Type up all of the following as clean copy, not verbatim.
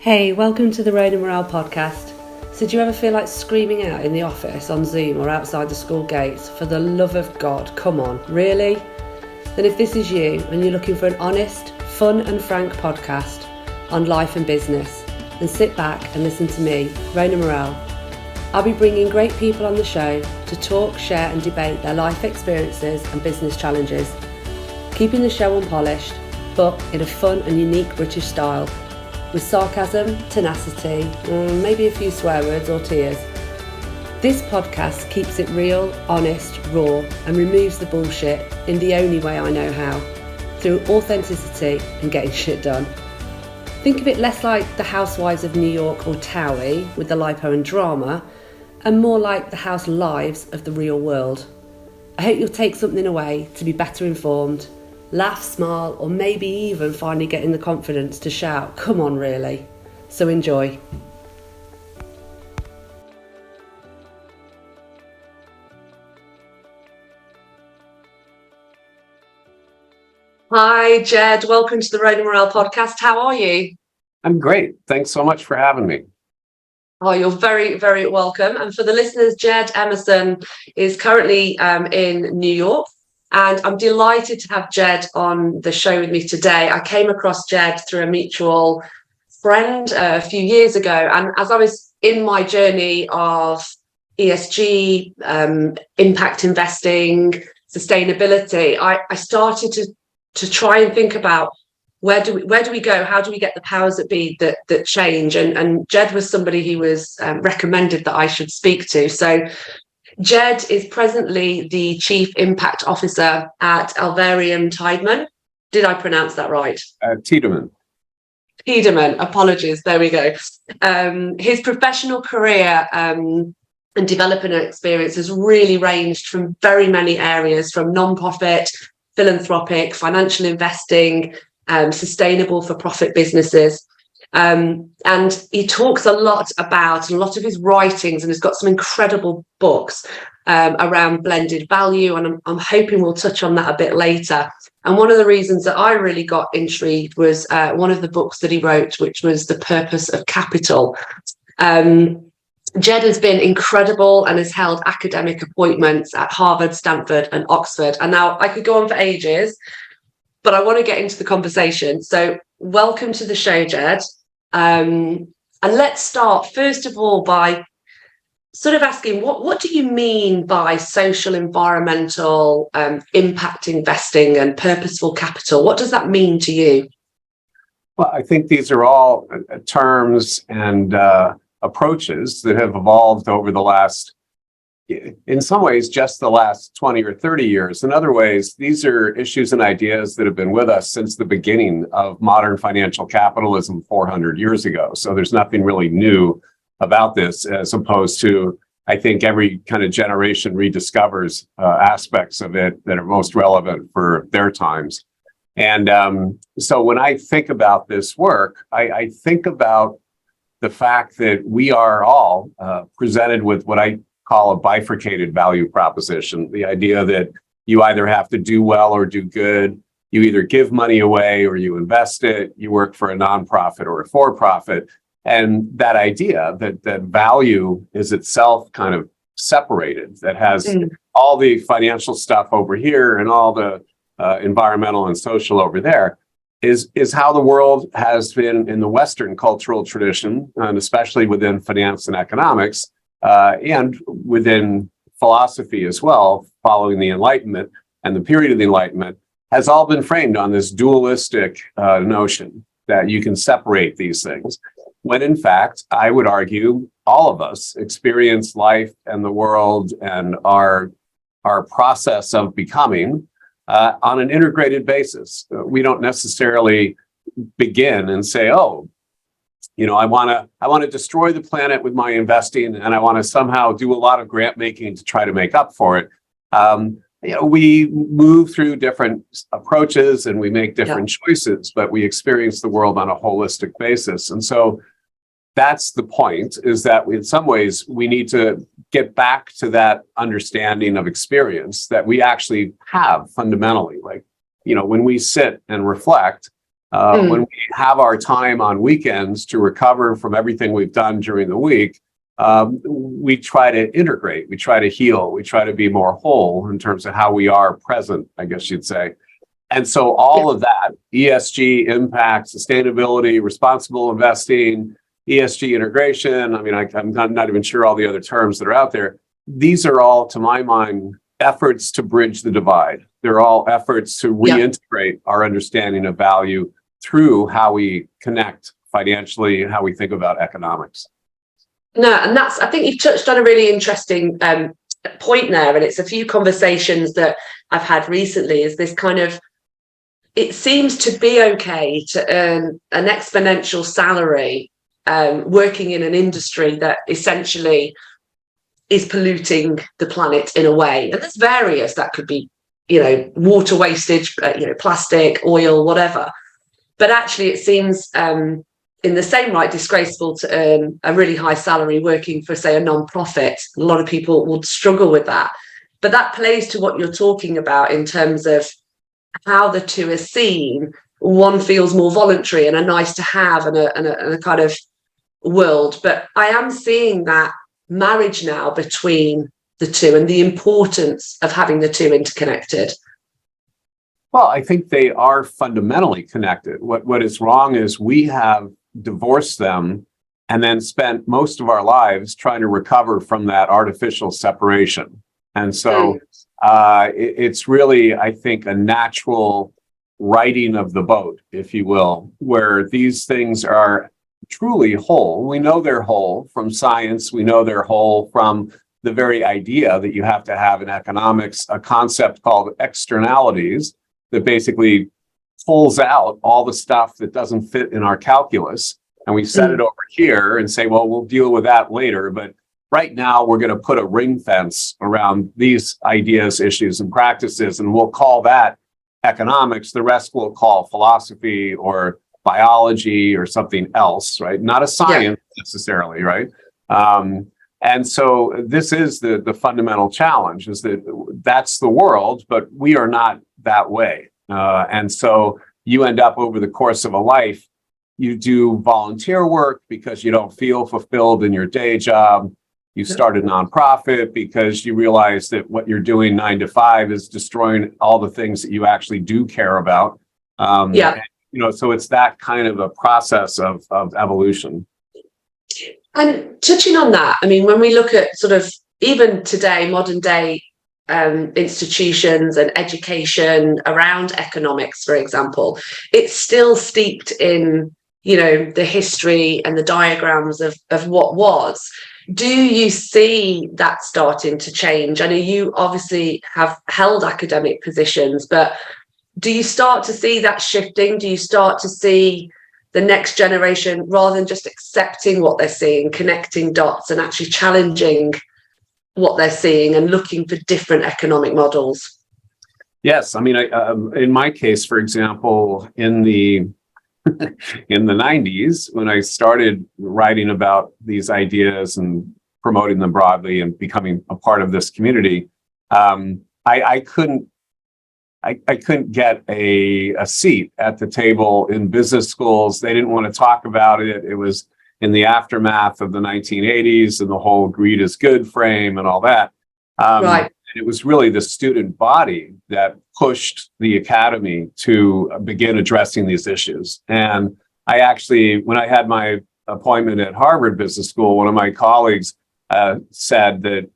Hey, welcome to the Rain and Morale podcast. So do you ever feel like screaming out in the office, on Zoom or outside the school gates, for the love of God, come on, really? Then if this is you and you're looking for an honest, fun and frank podcast on life and business, then sit back and listen to me, Rain and Morale. I'll be bringing great people on the show to talk, share and debate their life experiences and business challenges, keeping the show unpolished, but in a fun and unique British style, with sarcasm, tenacity, maybe a few swear words or tears. This podcast keeps it real, honest, raw, and removes the bullshit in the only way I know how, through authenticity and getting shit done. Think of it less like the Housewives of New York or Towie with the lipo and drama, and more like the house lives of the real world. I hope you'll take something away to be better informed, laugh, smile, or maybe even finally getting the confidence to shout, come on really. So enjoy. Hi Jed, welcome to the Rain and Morale podcast. How are you? I'm great. Thanks so much for having me. Oh, you're very, very welcome. And for the listeners, Jed Emerson is currently in New York. And I'm delighted to have Jed on the show with me today. I came across Jed through a mutual friend a few years ago. And as I was in my journey of ESG, impact investing, sustainability, I started to try and think about where do we go? How do we get the powers that be that change? And Jed was somebody who was recommended that I should speak to. So Jed is presently the Chief Impact Officer at Alvarium Tiedemann. Did I pronounce that right? Tiedemann. Tiedemann, apologies. There we go. His professional career and development experience has really ranged from very many areas, from non-profit, philanthropic, financial investing, sustainable for-profit businesses. And he talks a lot about, and a lot of his writings, and he's got some incredible books around blended value, and I'm hoping we'll touch on that a bit later. And one of the reasons that I really got intrigued was one of the books that he wrote, which was The Purpose of Capital. Jed has been incredible and has held academic appointments at Harvard, Stanford and Oxford. And now I could go on for ages, but I want to get into the conversation. So welcome to the show, Jed. And let's start, first of all, by sort of asking, what do you mean by social, environmental, impact investing and purposeful capital? What does that mean to you? Well, I think these are all terms and approaches that have evolved over the last, in some ways, just the last 20 or 30 years. In other ways, these are issues and ideas that have been with us since the beginning of modern financial capitalism 400 years ago. So there's nothing really new about this, as opposed to, I think, every kind of generation rediscovers aspects of it that are most relevant for their times. And so when I think about this work, I think about the fact that we are all presented with what I call a bifurcated value proposition. The idea that you either have to do well or do good, you either give money away or you invest it, you work for a nonprofit or a for-profit. And that idea that value is itself kind of separated, that has all the financial stuff over here and all the environmental and social over there, is how the world has been in the Western cultural tradition, and especially within finance and economics, and within philosophy as well, following the Enlightenment and the period of the Enlightenment, has all been framed on this dualistic notion that you can separate these things. When in fact, I would argue, all of us experience life and the world and our process of becoming on an integrated basis. We don't necessarily begin and say, oh, you know, I want to destroy the planet with my investing, and I want to somehow do a lot of grant making to try to make up for it. We move through different approaches and we make different choices, but we experience the world on a holistic basis. And so that's the point, is that in some ways we need to get back to that understanding of experience that we actually have fundamentally. Like, you know, when we sit and reflect, When we have our time on weekends to recover from everything we've done during the week, we try to integrate, we try to heal, we try to be more whole in terms of how we are present, I guess you'd say. And so all of that, ESG, impact, sustainability, responsible investing, ESG integration, I mean, I'm not even sure all the other terms that are out there. These are all, to my mind, efforts to bridge the divide. They're all efforts to reintegrate our understanding of value through how we connect financially and how we think about economics. No, and I think you've touched on a really interesting point there, and it's a few conversations that I've had recently, is this kind of, it seems to be okay to earn an exponential salary working in an industry that essentially is polluting the planet in a way. And there's various, that could be, water wastage, plastic, oil, whatever. But actually it seems in the same right disgraceful to earn a really high salary working for, say, a non-profit. A lot of people would struggle with that. But that plays to what you're talking about in terms of how the two are seen. One feels more voluntary and a nice to have and a kind of world. But I am seeing that marriage now between the two and the importance of having the two interconnected. Well, I think they are fundamentally connected. What is wrong is we have divorced them and then spent most of our lives trying to recover from that artificial separation. And so it's really, I think, a natural righting of the boat, if you will, where these things are truly whole. We know they're whole from science. We know they're whole from the very idea that you have to have in economics a concept called externalities that basically pulls out all the stuff that doesn't fit in our calculus. And we set it over here and say, well, we'll deal with that later. But right now, we're going to put a ring fence around these ideas, issues, and practices, and we'll call that economics. The rest we'll call philosophy or biology or something else, right? Not a science necessarily, right? And so this is the fundamental challenge, is that that's the world, but we are not that way. And so you end up over the course of a life, you do volunteer work because you don't feel fulfilled in your day job. You start a nonprofit because you realize that what you're doing 9 to 5 is destroying all the things that you actually do care about. So it's that kind of a process of evolution. And touching on that, I mean, when we look at sort of even today, modern day institutions and education around economics, for example, it's still steeped in, the history and the diagrams of what was. Do you see that starting to change? I know you obviously have held academic positions, but do you start to see that shifting? Do you start to see the next generation, rather than just accepting what they're seeing, connecting dots and actually challenging what they're seeing and looking for different economic models? Yes. I mean, in my case, for example, in the 90s, when I started writing about these ideas and promoting them broadly and becoming a part of this community, I couldn't get a seat at the table in business schools. They didn't want to talk about it. It was in the aftermath of the 1980s and the whole greed is good frame and all that. Right. It was really the student body that pushed the academy to begin addressing these issues. And I actually, when I had my appointment at Harvard Business School, one of my colleagues said that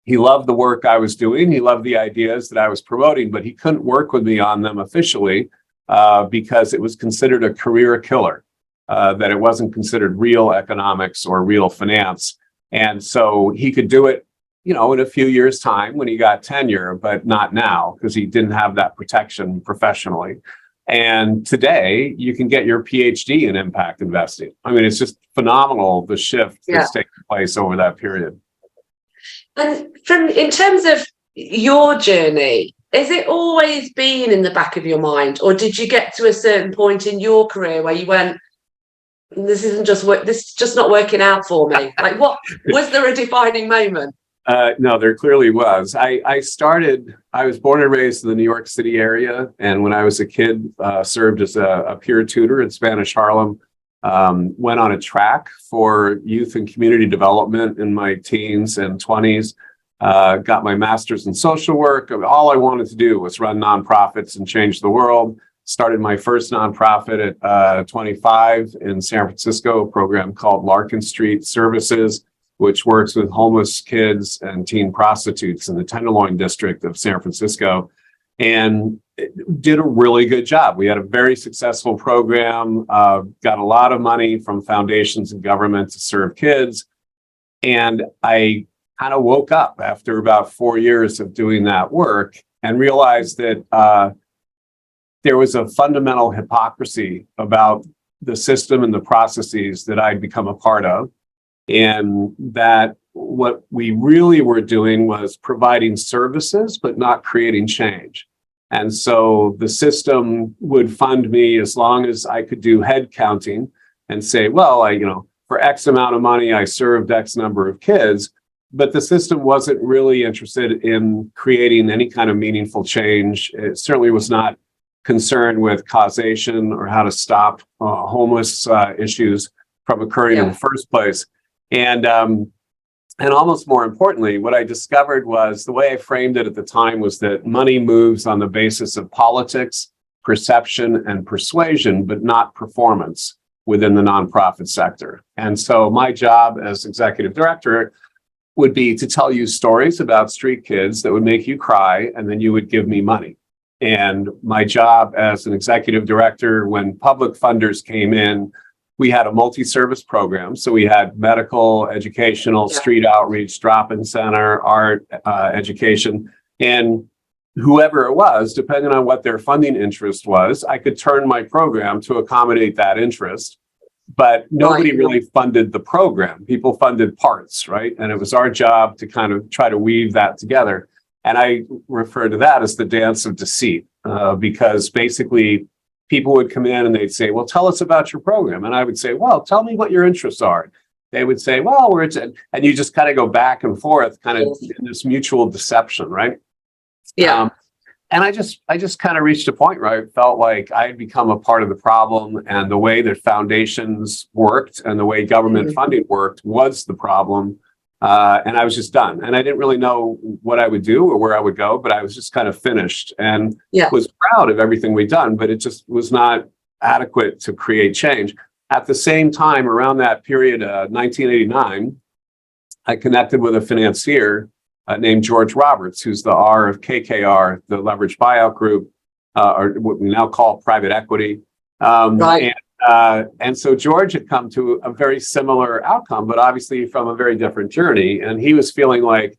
he loved the work I was doing. He loved the ideas that I was promoting, but he couldn't work with me on them officially because it was considered a career killer, that it wasn't considered real economics or real finance. And so he could do it, in a few years' time when he got tenure, but not now because he didn't have that protection professionally. And today you can get your PhD in impact investing. I mean, it's just phenomenal, the shift that's taken place over that period. And in terms of your journey, has it always been in the back of your mind, or did you get to a certain point in your career where you went, this is just not working out for me? Like, what was there a defining moment? No, there clearly was. I was born and raised in the New York City area. And when I was a kid, served as a peer tutor in Spanish Harlem. Went on a track for youth and community development in my teens and 20s. Got my master's in social work. All I wanted to do was run nonprofits and change the world. Started my first nonprofit at 25 in San Francisco, a program called Larkin Street Services, which works with homeless kids and teen prostitutes in the Tenderloin district of San Francisco, and did a really good job. We had a very successful program, got a lot of money from foundations and government to serve kids. And I kind of woke up after about 4 years of doing that work and realized that there was a fundamental hypocrisy about the system and the processes that I'd become a part of. And that what we really were doing was providing services, but not creating change. And so the system would fund me as long as I could do head counting and say, well, for X amount of money, I served X number of kids. But the system wasn't really interested in creating any kind of meaningful change. It certainly was not concerned with causation or how to stop homeless issues from occurring in the first place. And almost more importantly, what I discovered was the way I framed it at the time was that money moves on the basis of politics, perception, and persuasion, but not performance within the nonprofit sector. And so my job as executive director would be to tell you stories about street kids that would make you cry, and then you would give me money. And my job as an executive director, when public funders came in, we had a multi-service program. So we had medical, educational, street outreach, drop-in center, art, education. And whoever it was, depending on what their funding interest was, I could turn my program to accommodate that interest. But nobody really funded the program. People funded parts, right? And it was our job to kind of try to weave that together. And I refer to that as the dance of deceit, because basically people would come in and they'd say, well, tell us about your program. And I would say, well, tell me what your interests are. They would say, well, and you just kind of go back and forth, kind of in this mutual deception, right? Yeah. And I just kind of reached a point where I felt like I had become a part of the problem, and the way that foundations worked and the way government funding worked was the problem. And I was just done. And I didn't really know what I would do or where I would go, but I was just kind of finished and was proud of everything we'd done, but it just was not adequate to create change. At the same time, around that period, 1989, I connected with a financier named George Roberts, who's the R of KKR, the leveraged buyout group, or what we now call private equity. And so George had come to a very similar outcome, but obviously from a very different journey. And he was feeling like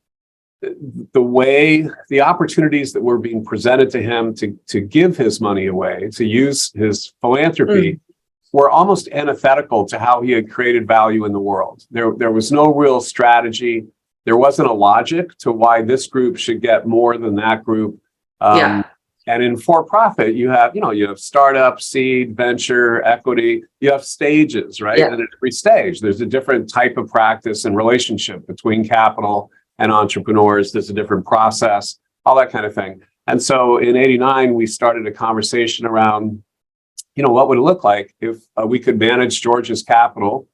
the opportunities that were being presented to him to give his money away, to use his philanthropy, were almost antithetical to how he had created value in the world. There was no real strategy. There wasn't a logic to why this group should get more than that group. And in for-profit, you have startup, seed, venture, equity. You have stages, right? And at every stage, there's a different type of practice and relationship between capital and entrepreneurs. There's a different process, all that kind of thing. And so in '89, we started a conversation around, what would it look like if we could manage George's capital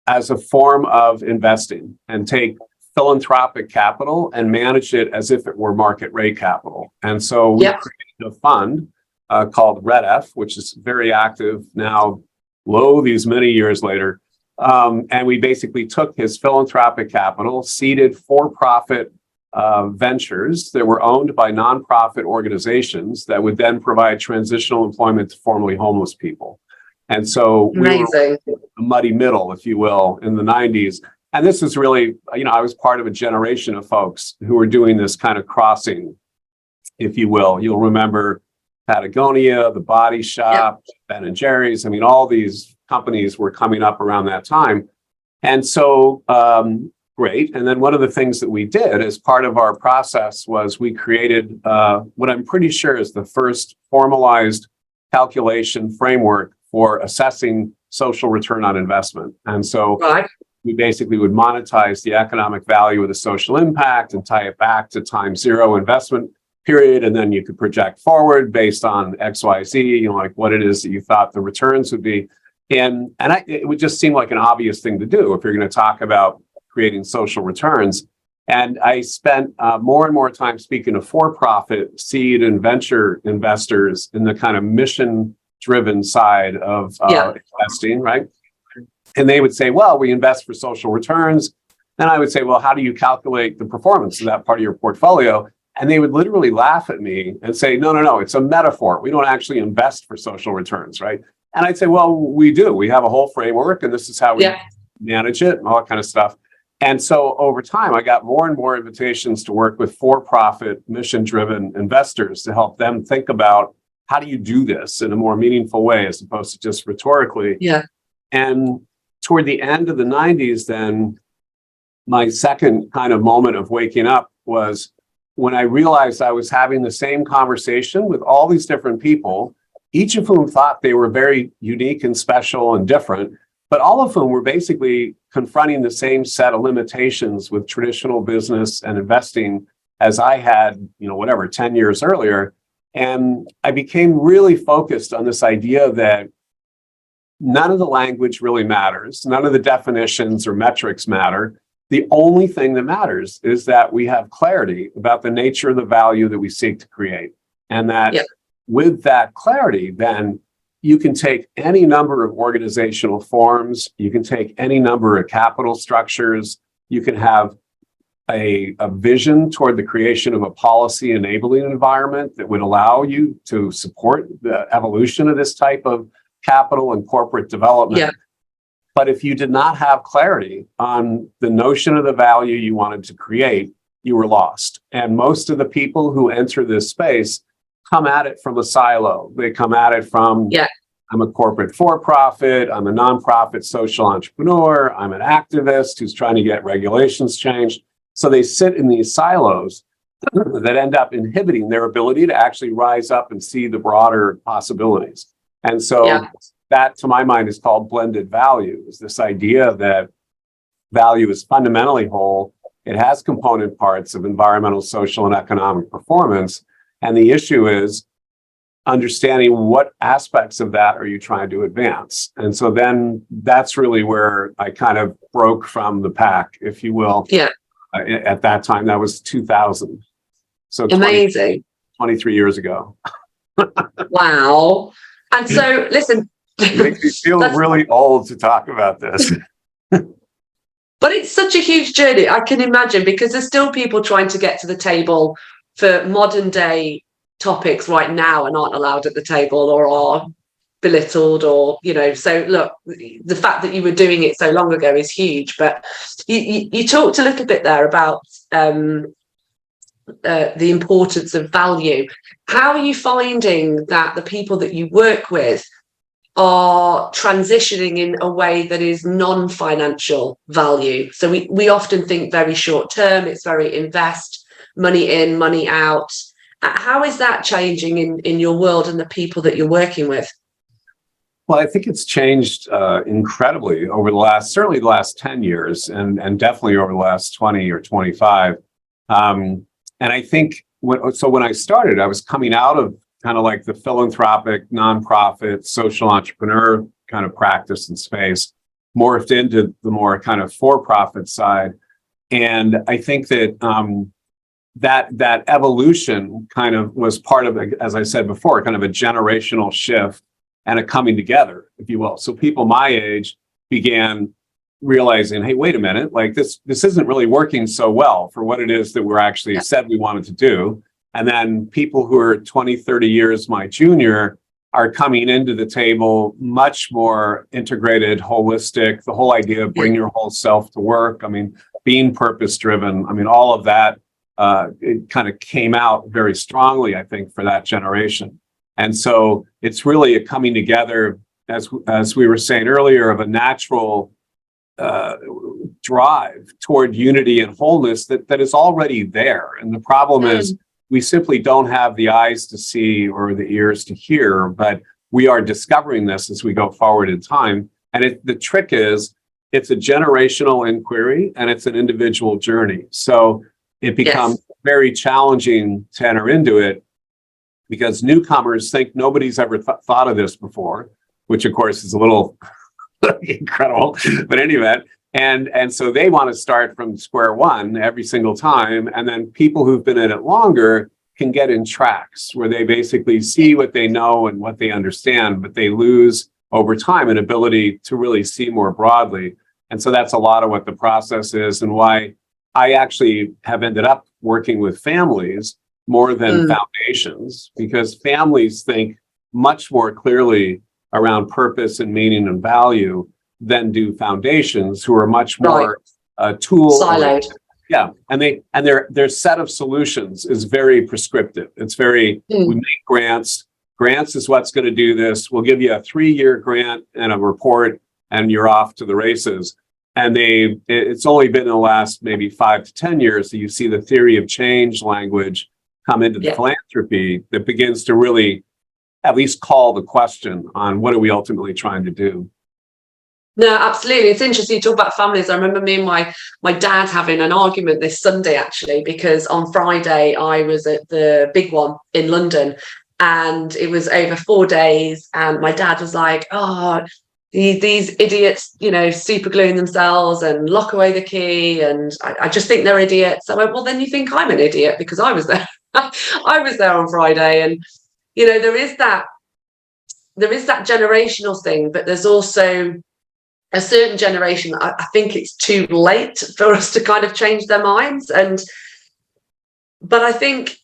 as a form of investing and take philanthropic capital and manage it as if it were market rate capital. And so we created a fund called REDF, which is very active now, these many years later. And we basically took his philanthropic capital, seeded for-profit ventures that were owned by nonprofit organizations that would then provide transitional employment to formerly homeless people. And so we were a muddy middle, if you will, in the 90s. And this is really, I was part of a generation of folks who were doing this kind of crossing, if you will. You'll remember Patagonia, The Body Shop, Ben and Jerry's. All these companies were coming up around that time. And so, great. And then one of the things that we did as part of our process was we created what I'm pretty sure is the first formalized calculation framework for assessing social return on investment. And so we basically would monetize the economic value of the social impact and tie it back to time zero investment period. And then you could project forward based on XYZ, like what it is that you thought the returns would be. It would just seem like an obvious thing to do if you're going to talk about creating social returns. And I spent more and more time speaking to for-profit seed and venture investors in the kind of mission-driven side of investing, right? And they would say, well, we invest for social returns. And I would say, well, how do you calculate the performance of that part of your portfolio? And they would literally laugh at me and say, no, it's a metaphor. We don't actually invest for social returns, right? And I'd say, well, we do. We have a whole framework, and this is how we manage it and all that kind of stuff. And so over time, I got more and more invitations to work with for-profit, mission-driven investors to help them think about how do you do this in a more meaningful way as opposed to just rhetorically. Yeah. And toward the end of the 90s, then my second kind of moment of waking up was when I realized I was having the same conversation with all these different people, each of whom thought they were very unique and special and different, but all of whom were basically confronting the same set of limitations with traditional business and investing as I had, 10 years earlier. And I became really focused on this idea that none of the language really matters. None of the definitions or metrics matter. The only thing that matters is that we have clarity about the nature of the value that we seek to create. And that with that clarity, then you can take any number of organizational forms, you can take any number of capital structures, you can have a vision toward the creation of a policy enabling environment that would allow you to support the evolution of this type of capital and corporate development. Yeah. But if you did not have clarity on the notion of the value you wanted to create, you were lost. And most of the people who enter this space come at it from a silo. They come at it from, I'm a corporate for-profit, I'm a nonprofit social entrepreneur, I'm an activist who's trying to get regulations changed. So they sit in these silos that end up inhibiting their ability to actually rise up and see the broader possibilities. And so that, to my mind, is called blended value, is this idea that value is fundamentally whole. It has component parts of environmental, social, and economic performance. And the issue is understanding what aspects of that are you trying to advance. And so then that's really where I kind of broke from the pack, if you will. Yeah. At that time, that was 2000. So amazing. 23 years ago. Wow. And so, listen. It makes me feel really old to talk about this. But it's such a huge journey, I can imagine, because there's still people trying to get to the table for modern day topics right now and aren't allowed at the table or are belittled or, so look, the fact that you were doing it so long ago is huge. But you talked a little bit there about the importance of value. How are you finding that the people that you work with are transitioning in a way that is non-financial value? So we often think very short term, it's very invest, money in, money out. How is that changing in your world and the people that you're working with? Well, I think it's changed incredibly over certainly the last 10 years and definitely over the last 20 or 25. And I think when I started, I was coming out of kind of like the philanthropic, nonprofit, social entrepreneur kind of practice and space, morphed into the more kind of for-profit side. And I think that that evolution kind of was part of, as I said before, kind of a generational shift and a coming together, if you will. So people my age began realizing, hey, wait a minute, like this isn't really working so well for what it is that we're actually said we wanted to do. And then people who are 20, 30 years my junior are coming into the table much more integrated, holistic, the whole idea of bring your whole self to work. I mean, being purpose-driven. I mean, all of that, it kind of came out very strongly, I think, for that generation. And so it's really a coming together, as we were saying earlier, of a natural drive toward unity and wholeness that is already there. And the problem is we simply don't have the eyes to see or the ears to hear, but we are discovering this as we go forward in time. And the trick is it's a generational inquiry and it's an individual journey. So it becomes very challenging to enter into it because newcomers think nobody's ever thought of this before, which of course is a little incredible, but in any event, and so they want to start from square one every single time. And then people who've been in it longer can get in tracks where they basically see what they know and what they understand, but they lose over time an ability to really see more broadly. And so that's a lot of what the process is and why I actually have ended up working with families more than foundations, because families think much more clearly around purpose and meaning and value than do foundations, who are much more tool siloed. Yeah, and their set of solutions is very prescriptive. It's very we make grants. Grants is what's going to do this. We'll give you a 3-year grant and a report, and you're off to the races. And it's only been in the last maybe 5 to 10 years that you see the theory of change language come into the philanthropy that begins to really at least call the question on what are we ultimately trying to do. No, absolutely. It's interesting you talk about families. I remember me and my dad having an argument this Sunday, actually, because on Friday I was at the big one in London and it was over 4 days. And my dad was like, oh, these idiots, super gluing themselves and lock away the key. And I just think they're idiots. I went, well, then you think I'm an idiot because I was there. I was there on Friday. And, there is that generational thing, but there's also a certain generation, I think it's too late for us to kind of change their minds. But I think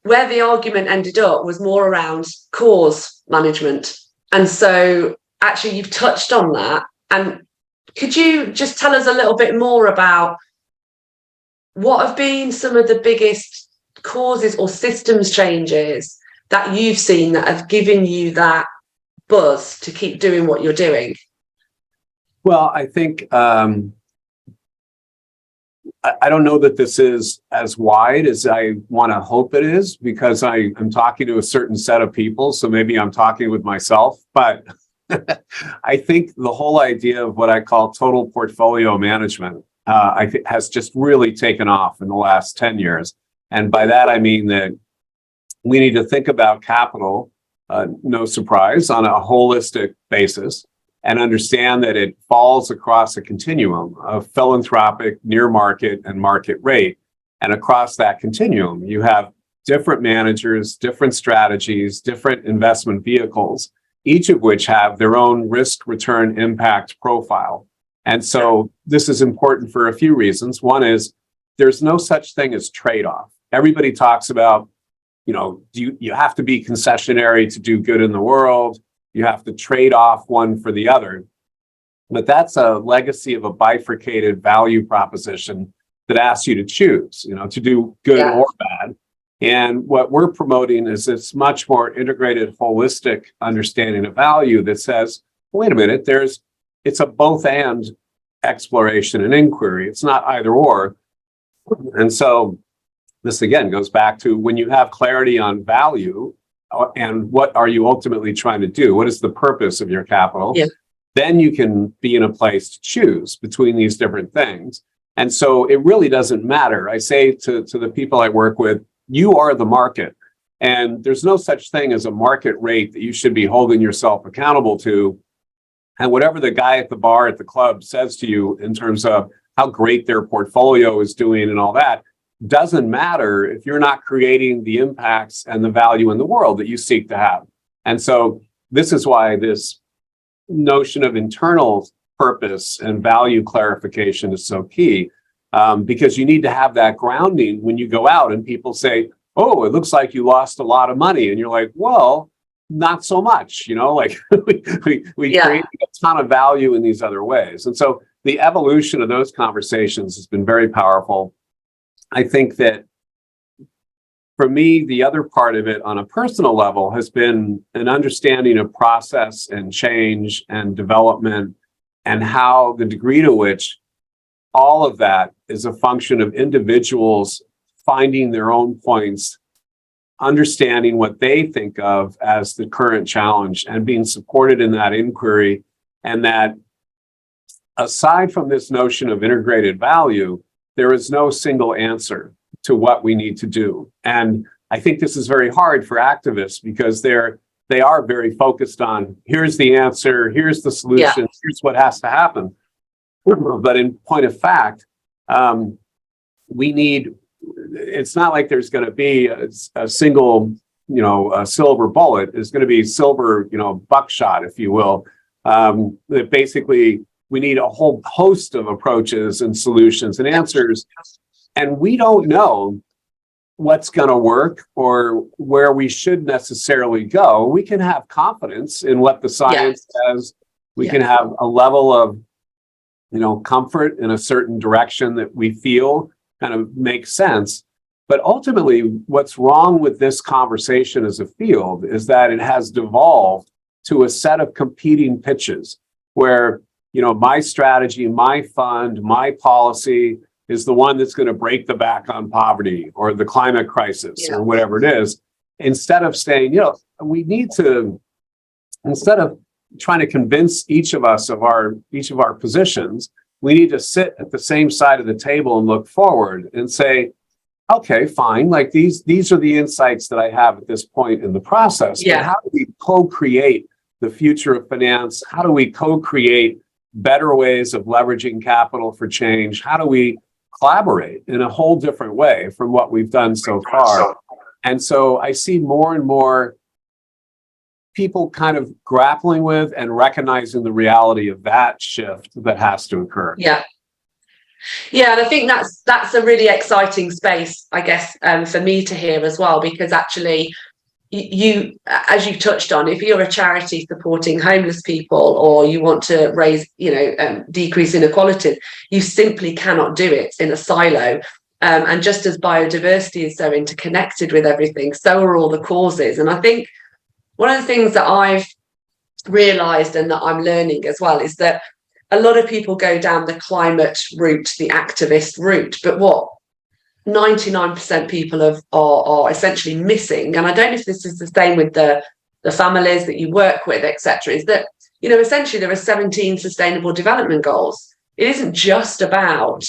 where the argument ended up was more around cause management. And so actually you've touched on that. And could you just tell us a little bit more about what have been some of the biggest causes or systems changes that you've seen that have given you that buzz to keep doing what you're doing? Well, I think I don't know that this is as wide as I want to hope it is, because I'm talking to a certain set of people. So maybe I'm talking with myself, but I think the whole idea of what I call total portfolio management I think has just really taken off in the last 10 years. And by that, I mean that we need to think about capital, no surprise, on a holistic basis, and understand that it falls across a continuum of philanthropic, near market, and market rate. And across that continuum, you have different managers, different strategies, different investment vehicles, each of which have their own risk return impact profile. And so this is important for a few reasons. One is there's no such thing as trade-off. Everybody talks about, you have to be concessionary to do good in the world. You have to trade off one for the other. But that's a legacy of a bifurcated value proposition that asks you to choose, to do good or bad. And what we're promoting is this much more integrated, holistic understanding of value that says, wait a minute, it's a both and exploration and inquiry. It's not either or. And so this again goes back to when you have clarity on value, and what are you ultimately trying to do? What is the purpose of your capital? Yeah. Then you can be in a place to choose between these different things. And so it really doesn't matter. I say to the people I work with, you are the market. And there's no such thing as a market rate that you should be holding yourself accountable to. And whatever the guy at the bar at the club says to you in terms of how great their portfolio is doing and all that, doesn't matter if you're not creating the impacts and the value in the world that you seek to have. And so this is why this notion of internal purpose and value clarification is so key, because you need to have that grounding when you go out and people say, oh, it looks like you lost a lot of money. And you're like, well, not so much, we create a ton of value in these other ways. And so the evolution of those conversations has been very powerful. I think that for me, the other part of it on a personal level has been an understanding of process and change and development, and how the degree to which all of that is a function of individuals finding their own points, understanding what they think of as the current challenge, and being supported in that inquiry, and that aside from this notion of integrated value, there is no single answer to what we need to do. And I think this is very hard for activists because they are very focused on here's the answer, here's the solution, here's what has to happen. But in point of fact, it's not like there's going to be a single, a silver bullet. It's going to be silver, buckshot, if you will. That basically we need a whole host of approaches and solutions and answers. And we don't know what's going to work or where we should necessarily go. We can have confidence in what the science says. We can have a level of, comfort in a certain direction that we feel kind of makes sense. But ultimately, what's wrong with this conversation as a field is that it has devolved to a set of competing pitches where, my strategy, my fund, my policy is the one that's going to break the back on poverty or the climate crisis or whatever it is, instead of saying, we need to, instead of trying to convince each of our positions, we need to sit at the same side of the table and look forward and say, okay, fine, like these are the insights that I have at this point in the process. But how do we co-create the future of finance? How do we co-create better ways of leveraging capital for change? How do we collaborate in a whole different way from what we've done so far? And so I see more and more people kind of grappling with and recognizing the reality of that shift that has to occur. Yeah, and I think that's a really exciting space, I guess, for me to hear as well, because actually you, as you touched on, if you're a charity supporting homeless people or you want to raise, decrease inequality, you simply cannot do it in a silo. And just as biodiversity is so interconnected with everything, so are all the causes. And I think one of the things that I've realized and that I'm learning as well is that a lot of people go down the climate route, the activist route, but what 99% people are essentially missing, and I don't know if this is the same with the families that you work with, etc., is that, essentially there are 17 sustainable development goals. It isn't just about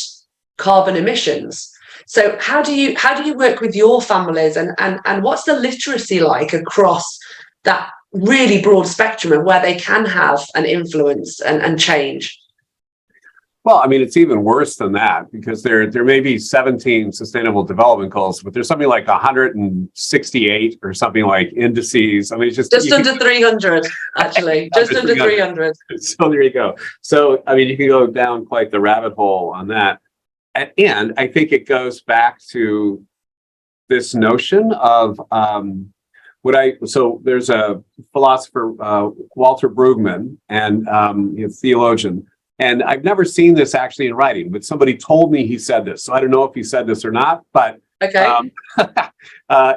carbon emissions. So how do you work with your families and what's the literacy like across that really broad spectrum of where they can have an influence and change? Well, I mean, it's even worse than that because there may be 17 sustainable development goals, but there's something like 168 or something like indices. I mean, it's just under 300, actually, just under 300. So there you go. So, I mean, you can go down quite the rabbit hole on that. And I think it goes back to this notion of so there's a philosopher, Walter Brueggemann, and a theologian. And I've never seen this actually in writing, but somebody told me he said this. So I don't know if he said this or not, but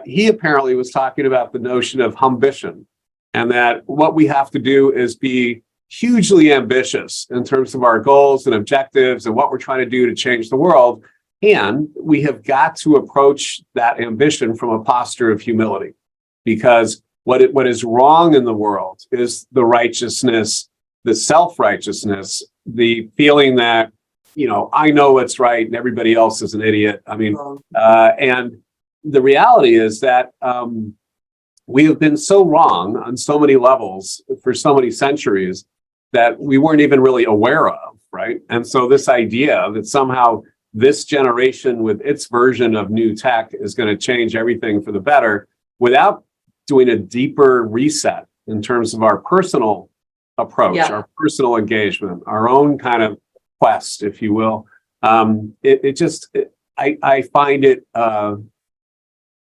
he apparently was talking about the notion of ambition and that what we have to do is be hugely ambitious in terms of our goals and objectives and what we're trying to do to change the world. And we have got to approach that ambition from a posture of humility, because what is wrong in the world is the righteousness, the self-righteousness, the feeling that, I know what's right and everybody else is an idiot. I mean, and the reality is that we have been so wrong on so many levels for so many centuries that we weren't even really aware of, right? And so this idea that somehow this generation with its version of new tech is going to change everything for the better without doing a deeper reset in terms of our personal approach, our personal engagement, our own kind of quest, if you will. I find it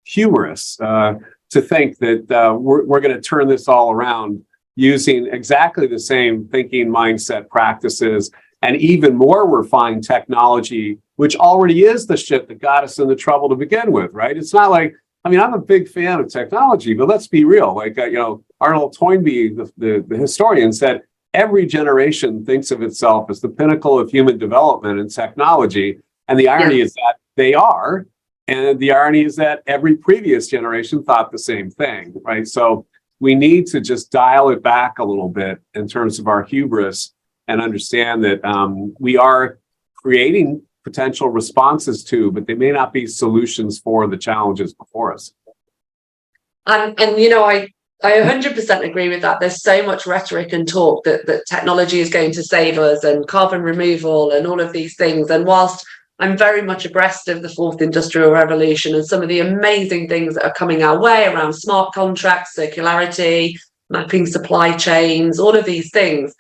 humorous to think that we're going to turn this all around using exactly the same thinking mindset practices and even more refined technology, which already is the shit that got us in the trouble to begin with, right? It's not like, I'm a big fan of technology, but let's be real. Like, Arnold Toynbee, the historian, said every generation thinks of itself as the pinnacle of human development and technology. And the irony is that they are. And the irony is that every previous generation thought the same thing, right? So we need to just dial it back a little bit in terms of our hubris and understand that we are creating potential responses to, but they may not be solutions for the challenges before us. And I 100% agree with that. There's so much rhetoric and talk that technology is going to save us, and carbon removal and all of these things. And whilst I'm very much abreast of the fourth industrial revolution and some of the amazing things that are coming our way around smart contracts, circularity, mapping supply chains, all of these things,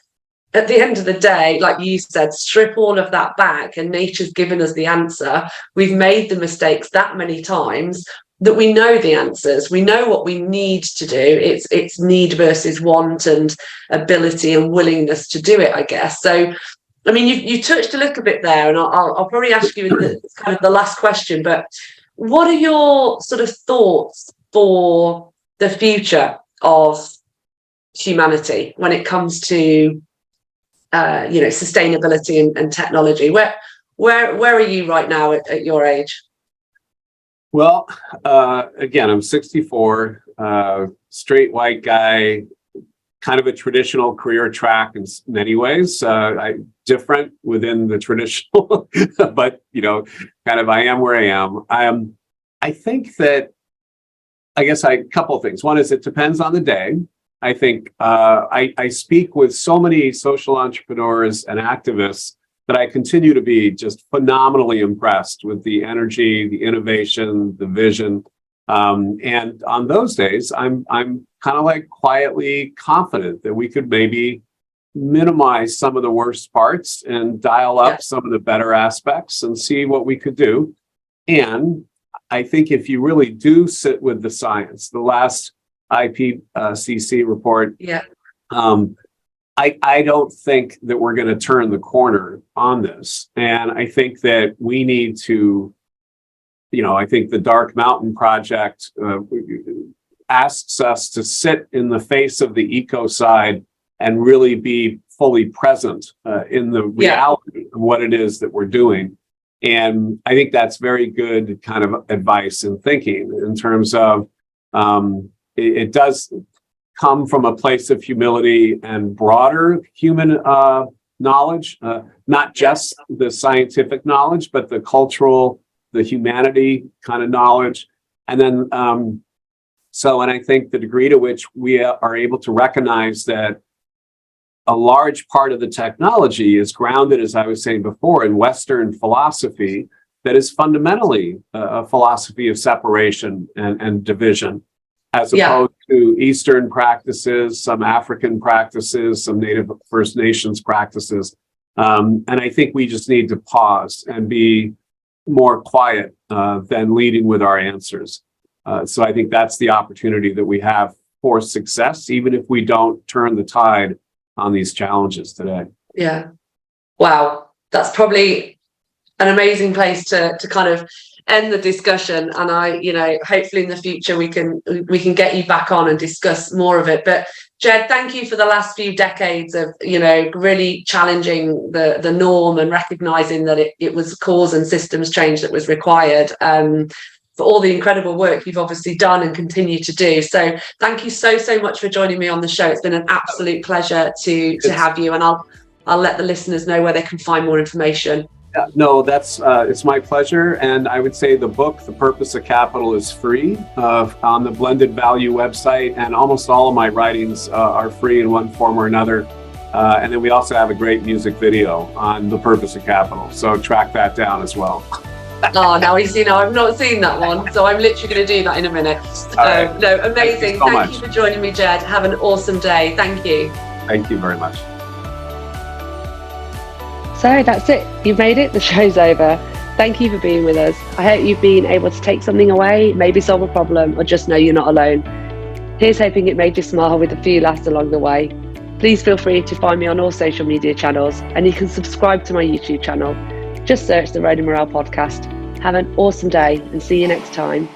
at the end of the day, like you said, strip all of that back and nature's given us the answer. We've made the mistakes that many times that we know the answers. We know what we need to do. It's need versus want and ability and willingness to do it, I guess. So, I mean, you touched a little bit there, and I'll probably ask you kind of the last question, but what are your sort of thoughts for the future of humanity when it comes to sustainability and technology? Where are you right now at your age? Well, again, I'm 64, straight white guy, kind of a traditional career track in many ways. Different within the traditional, but kind of I am where I am. I think that, I guess a couple of things. One is it depends on the day. I think I speak with so many social entrepreneurs and activists that I continue to be just phenomenally impressed with the energy, the innovation, the vision. And on those days, I'm kind of like quietly confident that we could maybe minimize some of the worst parts and dial up some of the better aspects and see what we could do. And I think if you really do sit with the science, the last IPCC report, I don't think that we're going to turn the corner on this. And I think that we need to, I think the Dark Mountain Project asks us to sit in the face of the eco side and really be fully present in the reality of what it is that we're doing. And I think that's very good kind of advice and thinking in terms of it does come from a place of humility and broader human knowledge, not just the scientific knowledge, but the cultural, the humanity kind of knowledge. And then, and I think the degree to which we are able to recognize that a large part of the technology is grounded, as I was saying before, in Western philosophy that is fundamentally a philosophy of separation and division, as opposed to Eastern practices, some African practices, some Native First Nations practices. And I think we just need to pause and be more quiet than leading with our answers. So I think that's the opportunity that we have for success, even if we don't turn the tide on these challenges today. Yeah. Wow. That's probably an amazing place to kind of end the discussion. And hopefully in the future we can get you back on and discuss more of it. But Jed, thank you for the last few decades of, really challenging the norm and recognizing that it was cause and systems change that was required. For all the incredible work you've obviously done and continue to do. So thank you so much for joining me on the show. It's been an absolute pleasure to have you, and I'll let the listeners know where they can find more information. Yeah, no, that's it's my pleasure. And I would say the book, The Purpose of Capital, is free on the Blended Value website, and almost all of my writings are free in one form or another. And then we also have a great music video on The Purpose of Capital. So track that down as well. Oh, now I've not seen that one, so I'm literally going to do that in a minute. Right. No, amazing. Thank you for joining me, Jed. Have an awesome day. Thank you. Thank you very much. So that's it. You've made it. The show's over. Thank you for being with us. I hope you've been able to take something away, maybe solve a problem, or just know you're not alone. Here's hoping it made you smile with a few laughs along the way. Please feel free to find me on all social media channels, and you can subscribe to my YouTube channel. Just search the Road and Morale podcast. Have an awesome day and see you next time.